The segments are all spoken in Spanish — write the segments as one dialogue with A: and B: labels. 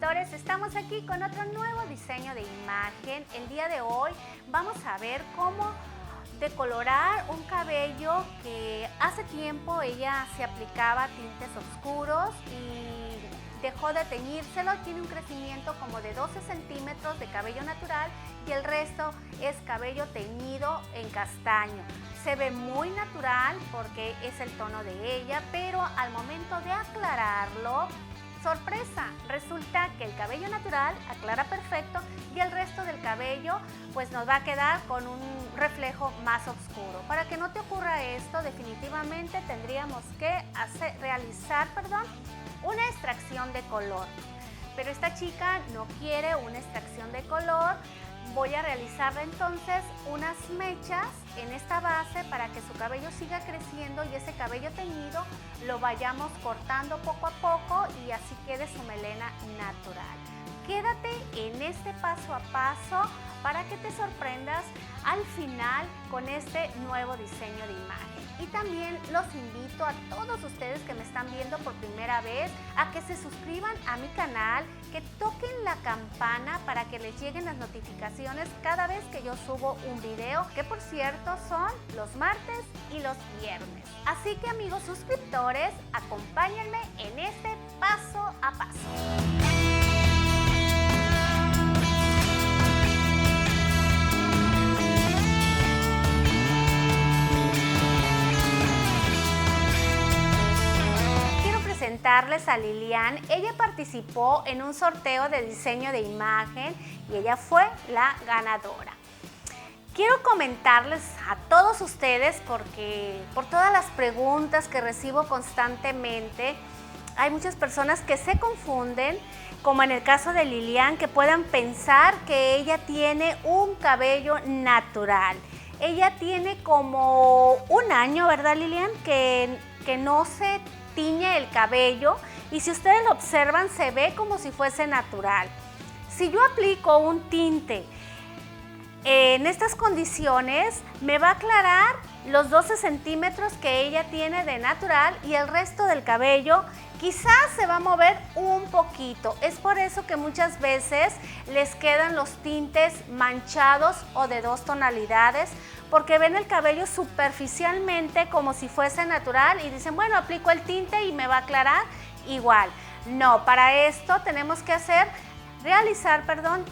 A: suscriptores, estamos aquí con otro nuevo diseño de imagen. El día de hoy vamos a ver cómo decolorar un cabello que hace tiempo ella se aplicaba tintes oscuros y dejó de teñírselo. Tiene un crecimiento como de 12 centímetros de cabello natural y el resto es cabello teñido en castaño. Se ve muy natural porque es el tono de ella, pero al momento de aclararlo, sorpresa, resulta que el cabello natural aclara perfecto y el resto del cabello pues nos va a quedar con un reflejo más oscuro. Para que no te ocurra esto, definitivamente tendríamos que realizar una extracción de color. Pero esta chica no quiere una extracción de color. Voy a realizarle entonces unas mechas en esta base para que su cabello siga creciendo y ese cabello teñido lo vayamos cortando poco a poco y así quede su melena natural. Quédate en este paso a paso para que te sorprendas al final con este nuevo diseño de imagen. Y también los invito a todos ustedes que me están viendo por primera vez a que se suscriban a mi canal, que toquen la campana para que les lleguen las notificaciones cada vez que yo subo un video, que por cierto son los martes y los viernes. Así que amigos suscriptores, acompáñenme en este paso a paso. Presentarles a Lilian. Ella participó en un sorteo de diseño de imagen y ella fue la ganadora. Quiero comentarles a todos ustedes porque por todas las preguntas que recibo constantemente, hay muchas personas que se confunden, como en el caso de Lilian, que puedan pensar que ella tiene un cabello natural. Ella tiene como un año, ¿verdad, Lilian? Que no se tiñe el cabello y si ustedes lo observan se ve como si fuese natural. Si yo aplico un tinte en estas condiciones, me va a aclarar los 12 centímetros que ella tiene de natural y el resto del cabello quizás se va a mover un poquito. Es por eso que muchas veces les quedan los tintes manchados o de dos tonalidades, porque ven el cabello superficialmente como si fuese natural y dicen, bueno, aplico el tinte y me va a aclarar igual. No, para esto tenemos que realizar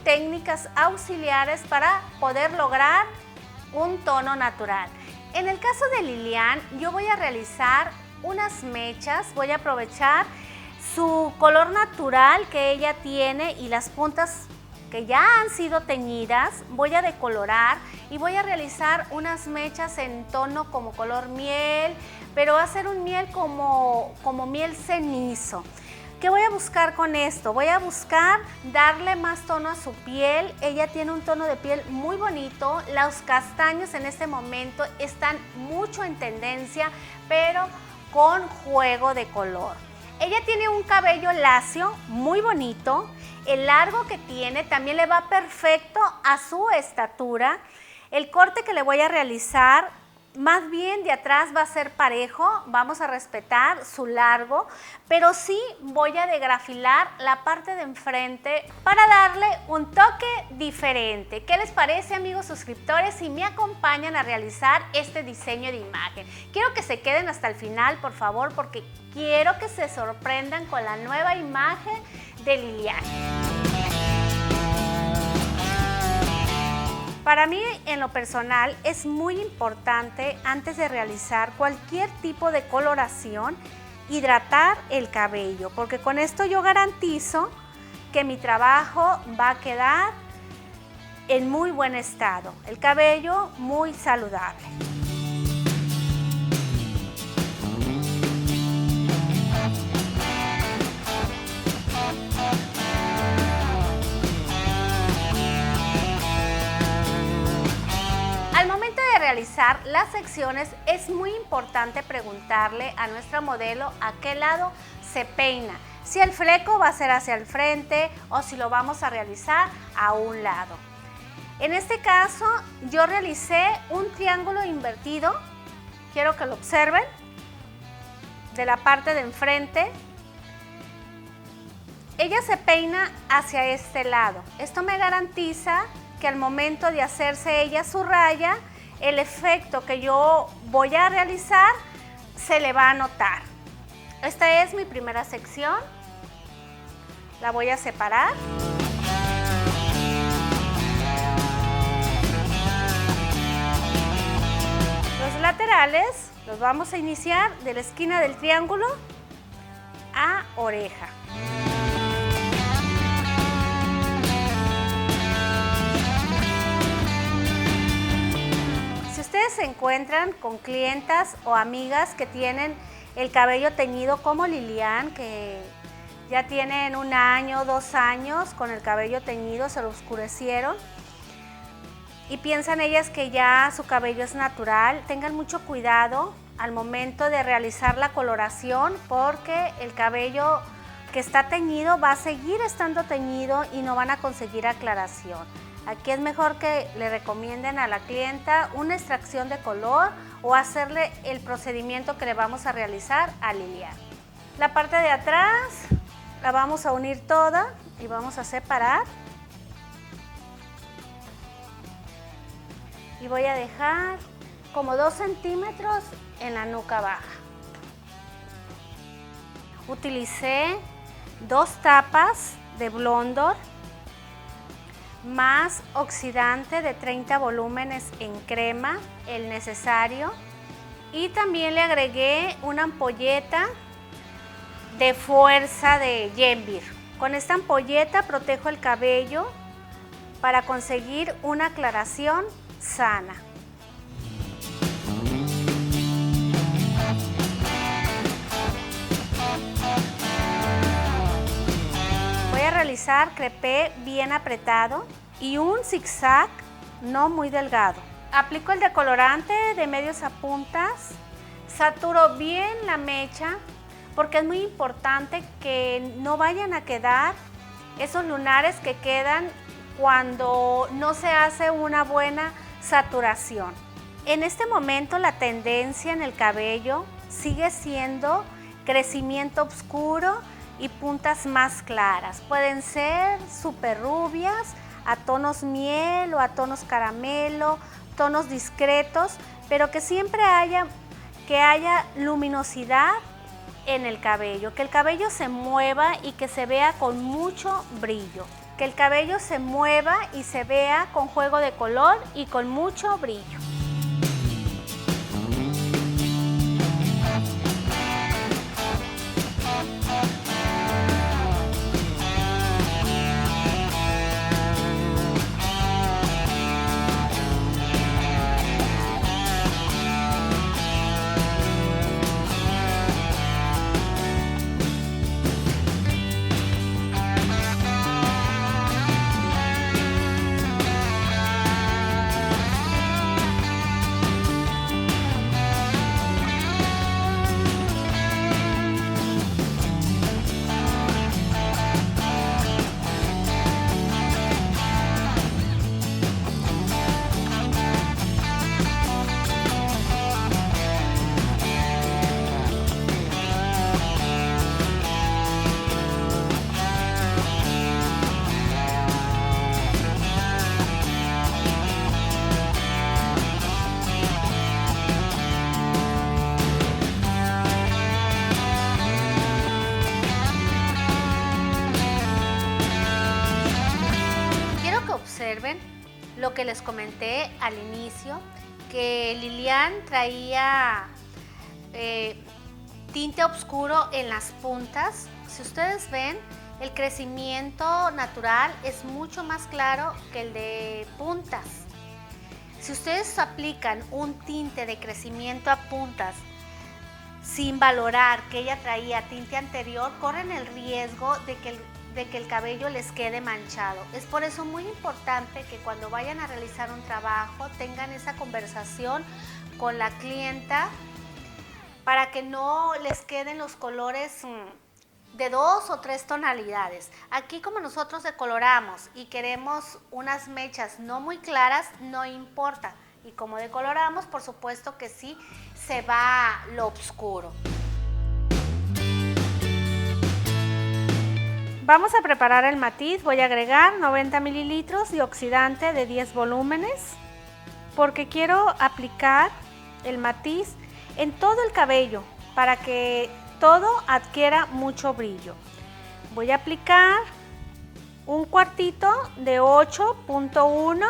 A: técnicas auxiliares para poder lograr un tono natural. En el caso de Lilian, yo voy a realizar unas mechas, voy a aprovechar su color natural que ella tiene y las puntas que ya han sido teñidas, voy a decolorar y voy a realizar unas mechas en tono como color miel, pero va a ser un miel como miel cenizo. ¿Qué voy a buscar con esto? Voy a buscar darle más tono a su piel. Ella tiene un tono de piel muy bonito. Los castaños en este momento están mucho en tendencia, pero con juego de color. Ella tiene un cabello lacio, muy bonito. El largo que tiene también le va perfecto a su estatura. El corte que le voy a realizar, más bien de atrás va a ser parejo, vamos a respetar su largo, pero sí voy a degrafilar la parte de enfrente para darle un toque diferente. ¿Qué les parece, amigos suscriptores, si me acompañan a realizar este diseño de imagen? Quiero que se queden hasta el final, por favor, porque quiero que se sorprendan con la nueva imagen de Lilian. Para mí, en lo personal, es muy importante antes de realizar cualquier tipo de coloración, hidratar el cabello, porque con esto yo garantizo que mi trabajo va a quedar en muy buen estado, el cabello muy saludable. Realizar las secciones es muy importante preguntarle a nuestra modelo a qué lado se peina, si el fleco va a ser hacia el frente o si lo vamos a realizar a un lado. En este caso yo realicé un triángulo invertido, quiero que lo observen, de la parte de enfrente ella se peina hacia este lado. Esto me garantiza que al momento de hacerse ella su raya, el efecto que yo voy a realizar se le va a notar. Esta es mi primera sección. La voy a separar. Los laterales los vamos a iniciar de la esquina del triángulo a oreja. Si ustedes se encuentran con clientas o amigas que tienen el cabello teñido como Lilian, que ya tienen 1 año, 2 años con el cabello teñido, se lo oscurecieron y piensan ellas que ya su cabello es natural, tengan mucho cuidado al momento de realizar la coloración, porque el cabello que está teñido va a seguir estando teñido y no van a conseguir aclaración. Aquí es mejor que le recomienden a la clienta una extracción de color o hacerle el procedimiento que le vamos a realizar a Lilian. La parte de atrás la vamos a unir toda y vamos a separar. Y voy a dejar como 2 centímetros en la nuca baja. Utilicé 2 tapas de Blondor más oxidante de 30 volúmenes en crema, el necesario, y también le agregué una ampolleta de fuerza de Yenvir. Con esta ampolleta protejo el cabello para conseguir una aclaración sana. Voy a realizar crepé bien apretado y un zigzag no muy delgado. Aplico el decolorante de medios a puntas, saturo bien la mecha porque es muy importante que no vayan a quedar esos lunares que quedan cuando no se hace una buena saturación. En este momento la tendencia en el cabello sigue siendo crecimiento oscuro y puntas más claras. Pueden ser súper rubias, a tonos miel o a tonos caramelo, tonos discretos, pero que siempre haya luminosidad en el cabello, que el cabello se mueva y que se vea con mucho brillo. Que el cabello se mueva y se vea con juego de color y con mucho brillo. Observen lo que les comenté al inicio, que Lilian traía tinte oscuro en las puntas. Si ustedes ven, el crecimiento natural es mucho más claro que el de puntas. Si ustedes aplican un tinte de crecimiento a puntas sin valorar que ella traía tinte anterior, corren el riesgo de que el cabello les quede manchado. Es por eso muy importante que cuando vayan a realizar un trabajo tengan esa conversación con la clienta para que no les queden los colores de 2 o 3 tonalidades. Aquí, como nosotros decoloramos y queremos unas mechas no muy claras, no importa. Y como decoloramos, por supuesto que sí se va lo oscuro. Vamos a preparar el matiz. Voy a agregar 90 mililitros de oxidante de 10 volúmenes porque quiero aplicar el matiz en todo el cabello para que todo adquiera mucho brillo. Voy a aplicar un cuartito de 8.1.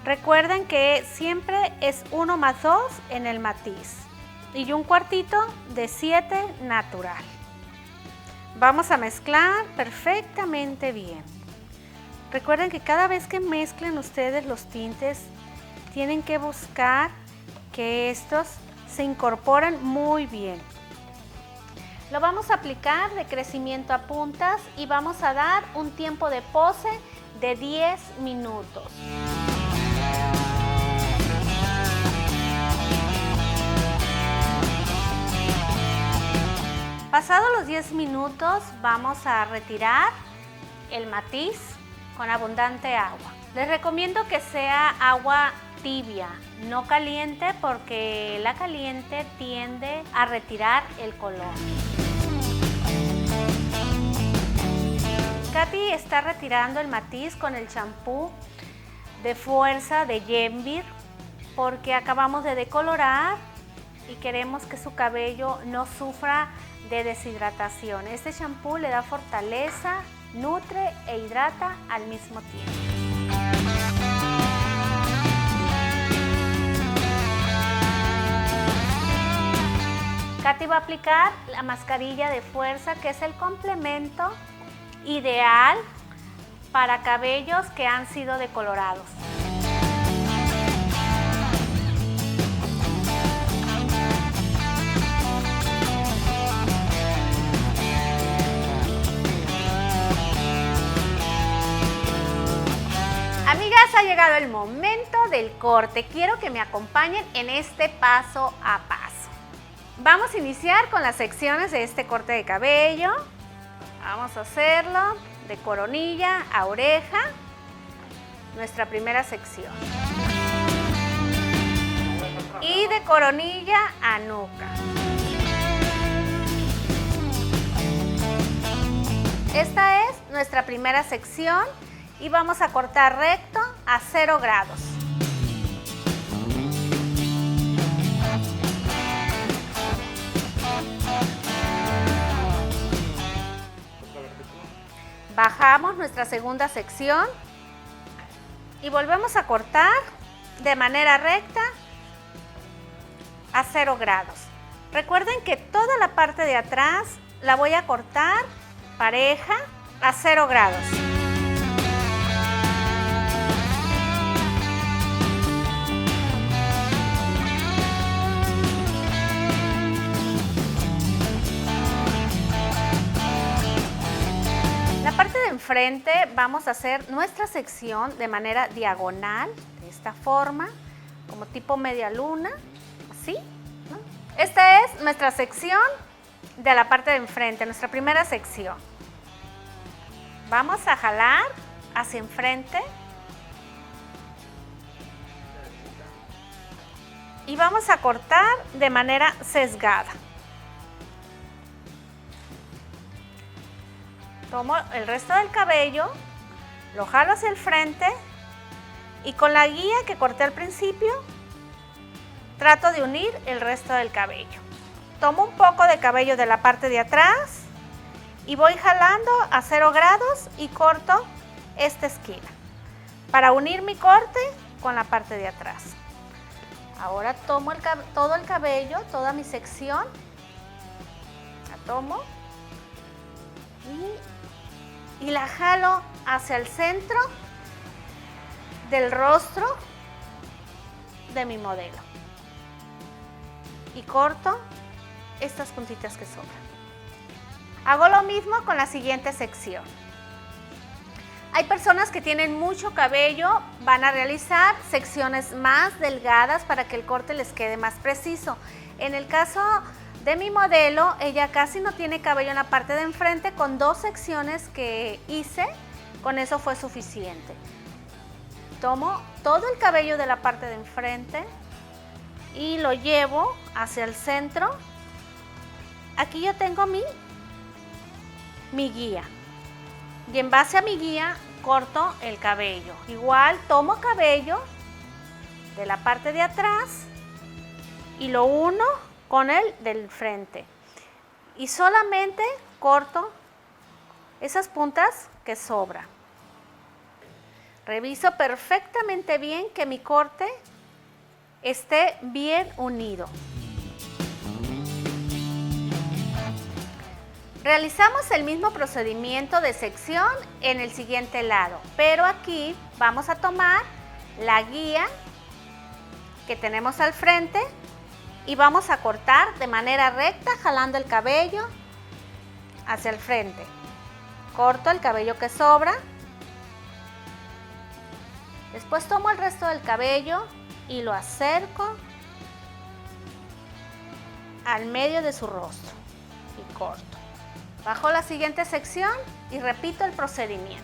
A: Recuerden que siempre es 1 más 2 en el matiz y un cuartito de 7 natural. Vamos a mezclar perfectamente bien. Recuerden que cada vez que mezclen ustedes los tintes, tienen que buscar que estos se incorporen muy bien. Lo vamos a aplicar de crecimiento a puntas y vamos a dar un tiempo de pose de 10 minutos. Pasados los 10 minutos vamos a retirar el matiz con abundante agua. Les recomiendo que sea agua tibia, no caliente, porque la caliente tiende a retirar el color. Katy está retirando el matiz con el champú de fuerza de Yenvir porque acabamos de decolorar y queremos que su cabello no sufra de deshidratación. Este champú le da fortaleza, nutre e hidrata al mismo tiempo. Katy va a aplicar la mascarilla de fuerza, que es el complemento ideal para cabellos que han sido decolorados. Amigas, ha llegado el momento del corte. Quiero que me acompañen en este paso a paso. Vamos a iniciar con las secciones de este corte de cabello. Vamos a hacerlo de coronilla a oreja, nuestra primera sección. Y de coronilla a nuca. Esta es nuestra primera sección y vamos a cortar recto a 0 grados. Bajamos nuestra segunda sección y volvemos a cortar de manera recta a 0 grados. Recuerden que toda la parte de atrás la voy a cortar pareja a 0 grados. Enfrente vamos a hacer nuestra sección de manera diagonal, de esta forma, como tipo media luna, así, ¿no? Esta es nuestra sección de la parte de enfrente, nuestra primera sección. Vamos a jalar hacia enfrente y vamos a cortar de manera sesgada. Tomo el resto del cabello, lo jalo hacia el frente y con la guía que corté al principio, trato de unir el resto del cabello. Tomo un poco de cabello de la parte de atrás y voy jalando a 0 grados y corto esta esquina para unir mi corte con la parte de atrás. Ahora tomo todo el cabello, toda mi sección, la tomo y la jalo hacia el centro del rostro de mi modelo y corto estas puntitas que sobran. Hago lo mismo con la siguiente sección. Hay personas que tienen mucho cabello, van a realizar secciones más delgadas para que el corte les quede más preciso. En el caso de mi modelo, ella casi no tiene cabello en la parte de enfrente, con 2 secciones que hice, con eso fue suficiente. Tomo todo el cabello de la parte de enfrente y lo llevo hacia el centro. Aquí yo tengo mi guía. y en base a mi guía corto el cabello. Igual tomo cabello de la parte de atrás y lo uno con el del frente y solamente corto esas puntas que sobran. Reviso perfectamente bien que mi corte esté bien unido. Realizamos el mismo procedimiento de sección en el siguiente lado, pero aquí vamos a tomar la guía que tenemos al frente y vamos a cortar de manera recta, jalando el cabello hacia el frente. Corto el cabello que sobra. Después tomo el resto del cabello y lo acerco al medio de su rostro y corto. Bajo la siguiente sección y repito el procedimiento.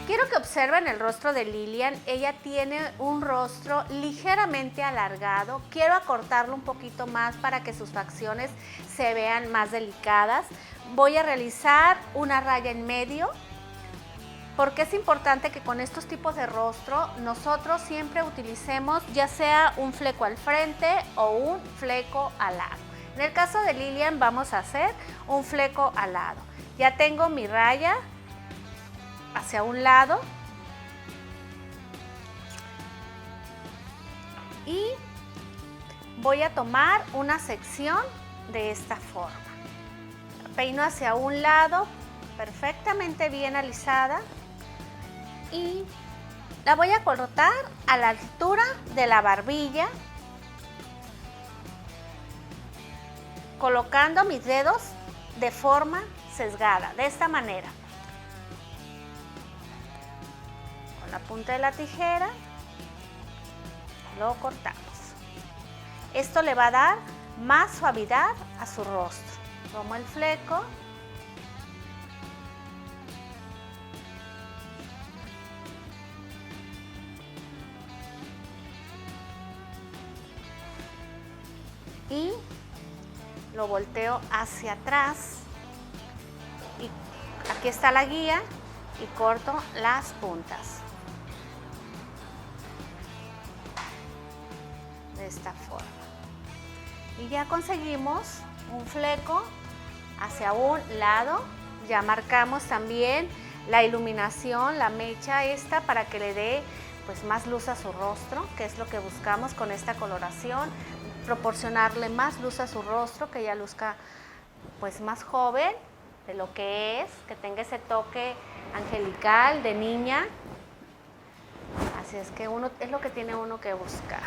A: Quiero que observen el rostro de Lilian. Ella tiene un rostro ligeramente alargado. Quiero acortarlo un poquito más para que sus facciones se vean más delicadas. Voy a realizar una raya en medio, porque es importante que con estos tipos de rostro nosotros siempre utilicemos ya sea un fleco al frente o un fleco al lado. En el caso de Lilian vamos a hacer un fleco al lado. Ya tengo mi raya hacia un lado y voy a tomar una sección de esta forma. Peino hacia un lado perfectamente bien alisada y la voy a cortar a la altura de la barbilla, colocando mis dedos de forma sesgada, de esta manera. Con la punta de la tijera lo cortamos. Esto le va a dar más suavidad a su rostro. Tomo el fleco y lo volteo hacia atrás y aquí está la guía y corto las puntas de esta forma y ya conseguimos un fleco hacia un lado. Ya marcamos también la iluminación, la mecha esta, para que le dé pues más luz a su rostro, que es lo que buscamos con esta coloración, proporcionarle más luz a su rostro, que ella luzca pues más joven de lo que es, que tenga ese toque angelical de niña. Así es que uno es lo que tiene uno que buscar.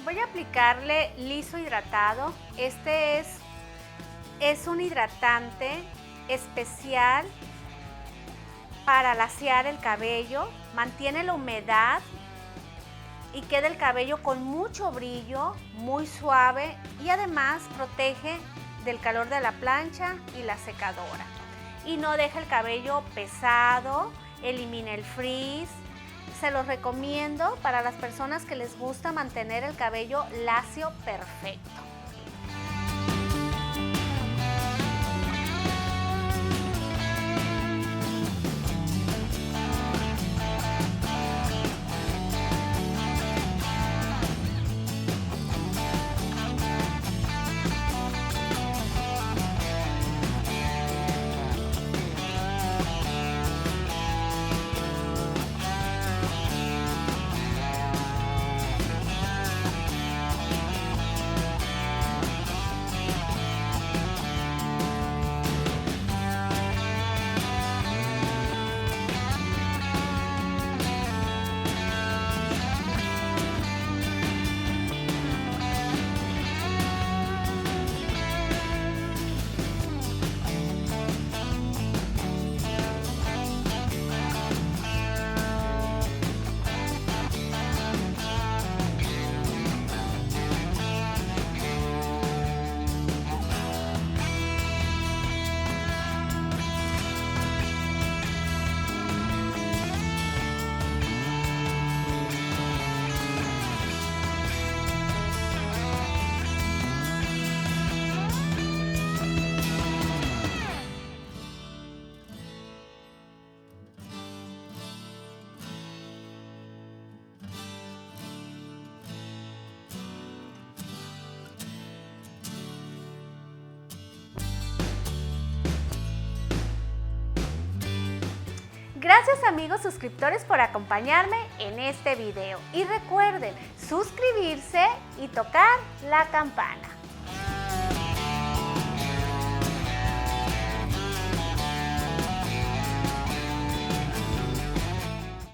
A: Voy a aplicarle liso hidratado. Este es un hidratante especial para laciar el cabello, mantiene la humedad y queda el cabello con mucho brillo, muy suave y además protege del calor de la plancha y la secadora. Y no deja el cabello pesado, elimina el frizz. Se los recomiendo para las personas que les gusta mantener el cabello lacio perfecto. Gracias amigos suscriptores por acompañarme en este video y recuerden suscribirse y tocar la campana.